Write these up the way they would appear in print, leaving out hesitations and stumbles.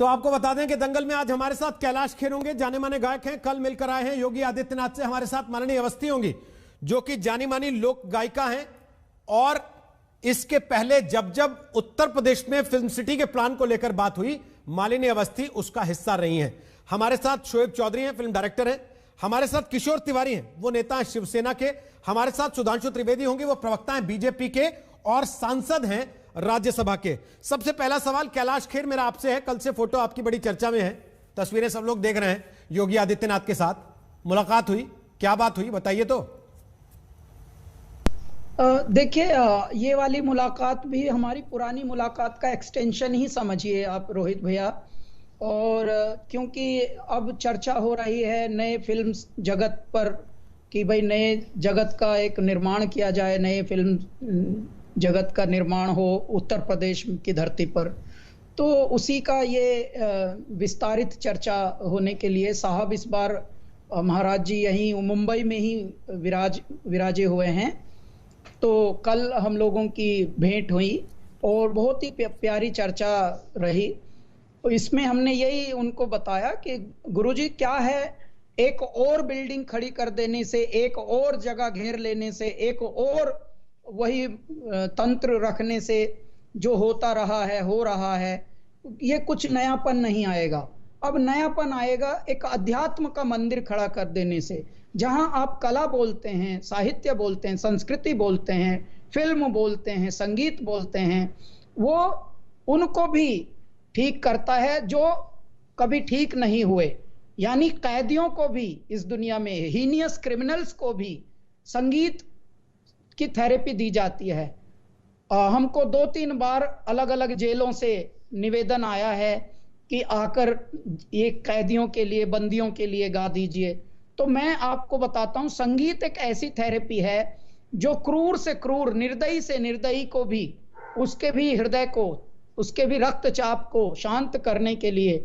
तो आपको बता दें कि दंगल में आज हमारे साथ कैलाश खेर होंगे, जाने माने गायक हैं। कल मिलकर आए हैं योगी आदित्यनाथ से। हमारे साथ माननीय अवस्थी होंगी, जो कि जानी मानी लोक गायिका हैं। और इसके पहले जब जब उत्तर प्रदेश में फिल्म सिटी के प्लान को लेकर बात हुई, मालिनी अवस्थी उसका हिस्सा रही हैं। हमारे साथ शोएब चौधरी हैं, फिल्म डायरेक्टर हैं। हमारे साथ किशोर तिवारी हैं, वो नेता हैं शिवसेना के। हमारे साथ सुधांशु त्रिवेदी होंगे, वो प्रवक्ता हैं बीजेपी के और सांसद हैं राज्यसभा के। सबसे पहला सवाल कैलाश खेर मेरा आपसे है। कल से फोटो आपकी बड़ी चर्चा में है, तस्वीरें सब लोग देख रहे हैं योगी आदित्यनाथ के साथ। मुलाकात हुई, क्या बात हुई बताइए तो। देखिए, ये वाली मुलाकात भी हमारी पुरानी मुलाकात का एक्सटेंशन ही समझिए आप रोहित भैया। और क्योंकि अब चर्चा हो रही है नए फिल्म जगत पर कि भाई नए जगत का एक निर्माण किया जाए, नए फिल्म जगत का निर्माण हो उत्तर प्रदेश की धरती पर, तो उसी का ये विस्तारित चर्चा होने के लिए साहब इस बार महाराज जी यहीं मुंबई में ही विराजे हुए हैं। तो कल हम लोगों की भेंट हुई और बहुत ही प्यारी चर्चा रही। तो इसमें हमने यही उनको बताया कि गुरुजी क्या है, एक और बिल्डिंग खड़ी कर देने से, एक और जगह घेर लेने से, एक और वही तंत्र रखने से जो होता रहा है हो रहा है, ये कुछ नयापन नहीं आएगा। अब नयापन आएगा एक अध्यात्म का मंदिर खड़ा कर देने से, जहां आप कला बोलते हैं, साहित्य बोलते हैं, संस्कृति बोलते हैं, फिल्म बोलते हैं, संगीत बोलते हैं, वो उनको भी ठीक करता है जो कभी ठीक नहीं हुए। यानी कैदियों को भी इस दुनिया में, हीनियस क्रिमिनल्स को भी संगीत की थेरेपी दी जाती है। हमको 2-3 बार अलग अलग जेलों से निवेदन आया है कि आकर ये कैदियों के लिए, बंदियों के लिए गा दीजिए। तो मैं आपको बताता हूं, संगीत एक ऐसी थेरेपी है जो क्रूर से क्रूर, निर्दयी से निर्दयी को भी, उसके भी हृदय को, उसके भी रक्तचाप को शांत करने के लिए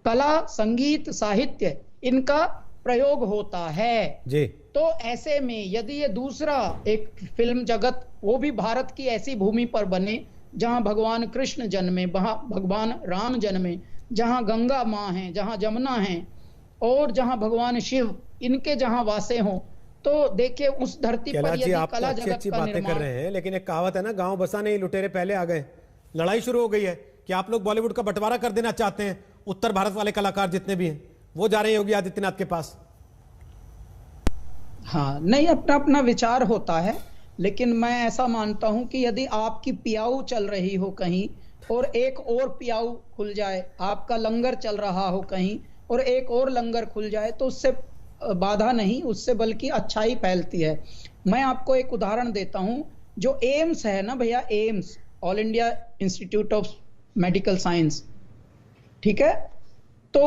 कला, संगीत, साहित्य इनका प्रयोग होता है जी। तो ऐसे में यदि ये दूसरा एक फिल्म जगत, वो भी भारत की ऐसी भूमि पर बने जहां भगवान कृष्ण जन्मे, वहां भगवान राम जन्मे, जहां गंगा माँ हैं, जहां जमुना हैं और जहां भगवान शिव इनके जहां वासे हों, तो देखिए उस धरती पर यदि कला जगत का निर्माण कर रहे हैं। लेकिन एक कहावत है ना, गांव बसा नहीं लुटेरे पहले आ गए। लड़ाई शुरू हो गई है कि आप लोग बॉलीवुड का बंटवारा कर देना चाहते हैं। उत्तर भारत वाले कलाकार जितने भी हैं वो जा रहे हैं योगी आदित्यनाथ के पास। हाँ, नहीं, अपना अपना विचार होता है, लेकिन मैं ऐसा मानता हूं कि यदि आपकी पियाऊ चल रही हो कहीं और एक और पियाऊ खुल जाए, आपका लंगर चल रहा हो कहीं और एक और लंगर खुल जाए, तो उससे बाधा नहीं, उससे बल्कि अच्छाई फैलती है। मैं आपको एक उदाहरण देता हूं, जो एम्स है ना भैया, AIIMS all India institute of medical science, ठीक है, तो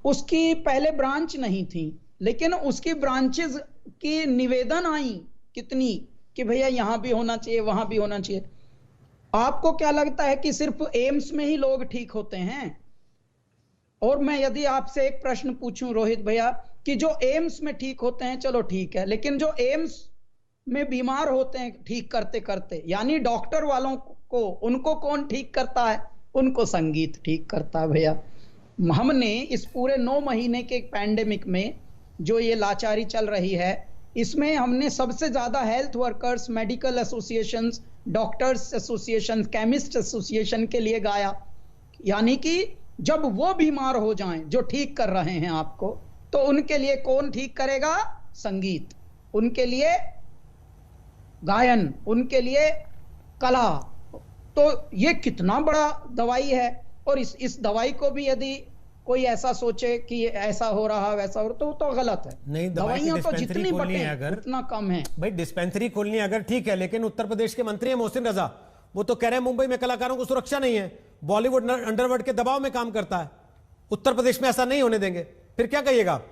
उसकी पहले ब्रांच नहीं थी, लेकिन उसकी ब्रांचेस की निवेदन आई कितनी कि भैया यहां भी होना चाहिए, वहां भी होना चाहिए। आपको क्या लगता है कि सिर्फ एम्स में ही लोग ठीक होते हैं? और मैं यदि आपसे एक प्रश्न पूछूं रोहित भैया कि जो एम्स में ठीक होते हैं, चलो ठीक है, लेकिन जो एम्स में बीमार होते हैं ठीक करते करते, यानी डॉक्टर वालों को, उनको कौन ठीक करता है? उनको संगीत ठीक करता है भैया। हमने इस पूरे 9 महीने के पैंडेमिक में जो ये लाचारी चल रही है, इसमें हमने सबसे ज्यादा health workers, medical associations, doctors association, chemist association के लिए गाया। यानी कि जब वो बीमार हो जाएं जो ठीक कर रहे हैं आपको, तो उनके लिए कौन ठीक करेगा? संगीत, उनके लिए गायन, उनके लिए कला। तो ये कितना बड़ा दवाई है। और इस दवाई को भी यदि कोई ऐसा सोचे कि ऐसा हो रहा वैसा हो रहा, तो गलत है। नहीं, दवाइयां तो जितनी बटे अगर उतना कम है भाई। डिस्पेंसरी खोलनी है अगर, ठीक है, लेकिन उत्तर प्रदेश के मंत्री हैं मोहसिन रजा, वो तो कह रहे हैं मुंबई में कलाकारों को सुरक्षा नहीं है, बॉलीवुड अंडरवर्ल्ड के दबाव में काम करता है, उत्तर प्रदेश में ऐसा नहीं होने देंगे। फिर क्या कहिएगा आप?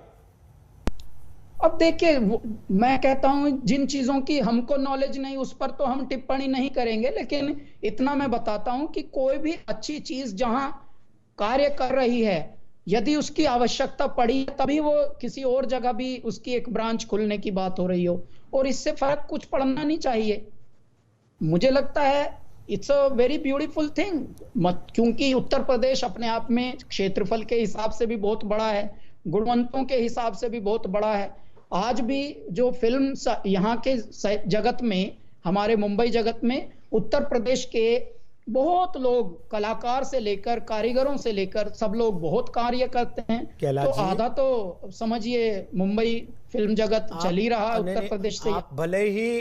अब देखिए, मैं कहता हूं जिन चीजों की हमको नॉलेज नहीं उस पर तो हम टिप्पणी नहीं करेंगे, लेकिन इतना मैं बताता हूं कि कोई भी अच्छी चीज जहां कार्य कर रही है, यदि उसकी आवश्यकता पड़ी तभी वो किसी और जगह भी उसकी एक ब्रांच खुलने की बात हो रही हो, और इससे फर्क कुछ पड़ना नहीं चाहिए। मुझे लगता है it's a very beautiful thing, क्योंकि उत्तर प्रदेश अपने आप में क्षेत्रफल के हिसाब से भी बहुत बड़ा है, गुणवंतों के हिसाब से भी बहुत बड़ा है। आज भी जो फिल्म यहाँ के जगत में, हमारे मुंबई जगत में, उत्तर प्रदेश के बहुत लोग, कलाकार से लेकर कारीगरों से लेकर सब लोग बहुत कार्य करते हैं। तो आधा तो समझिए मुंबई फिल्म जगत चल ही रहा है उत्तर प्रदेश से। आप भले ही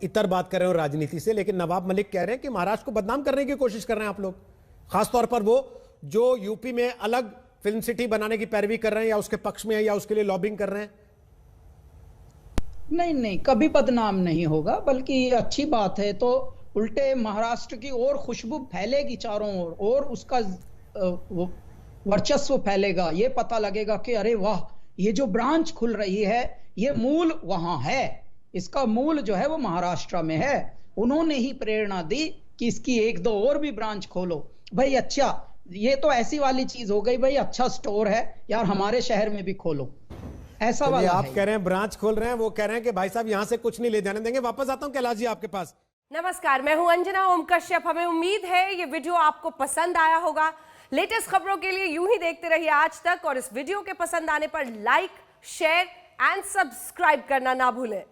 इतर बात कर रहे हो राजनीति से, लेकिन नवाब मलिक कह रहे हैं कि महाराष्ट्र को बदनाम करने की कोशिश कर रहे हैं आप लोग, खासतौर पर वो जो यूपी में अलग फिल्म सिटी बनाने की पैरवी कर रहे हैं, या उसके पक्ष में है, या उसके लिए लॉबिंग कर रहे हैं। नहीं, कभी बदनाम नहीं होगा, बल्कि अच्छी बात है। तो उल्टे महाराष्ट्र की और खुशबू फैलेगी चारों ओर, और उसका वर्चस्व फैलेगा। ये पता लगेगा कि अरे वाह, ये जो ब्रांच खुल रही है, ये मूल वहां है, इसका मूल जो है वो महाराष्ट्र में है। उन्होंने ही प्रेरणा दी कि इसकी एक दो और भी ब्रांच खोलो। भाई अच्छा, ये तो ऐसी वाली चीज हो गई, भाई अच्छा स्टोर है यार, हमारे शहर में भी खोलो, ऐसा वाला आप है। कह रहे हैं ब्रांच खोल रहे हैं, वो कह रहे हैं कि भाई साहब यहां से कुछ नहीं ले जाने देंगे। वापस आता हूं कैलाश जी आपके पास। नमस्कार, मैं हूं अंजना ओम कश्यप। हमें उम्मीद है ये वीडियो आपको पसंद आया होगा। लेटेस्ट खबरों के लिए यूं ही देखते रहिए आज तक, और इस वीडियो के पसंद आने पर लाइक, शेयर एंड सब्सक्राइब करना ना भूलें।